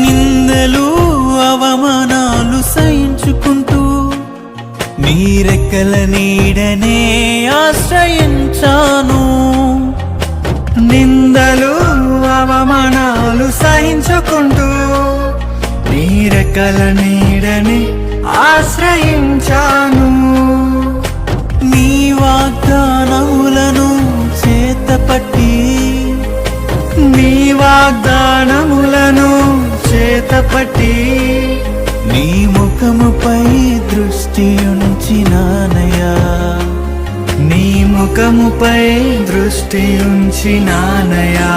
నిందలు అవమానాలు సహించుకుంటూ నీ రెక్కల నీడనే ఆశ్రయించాను. నిందలు అవమానాలు సహించుకుంటూ నీ రెక్కల నీడని ఆశ్రయించాను. నీ వాగ్దానములను చేతపట్టి నీ వాగ్దానములను చేతపట్టి నీ ముఖముపై దృష్టి ఉంచినానయ్యా. నీ ముఖముపై దృష్టి ఉంచినానయా.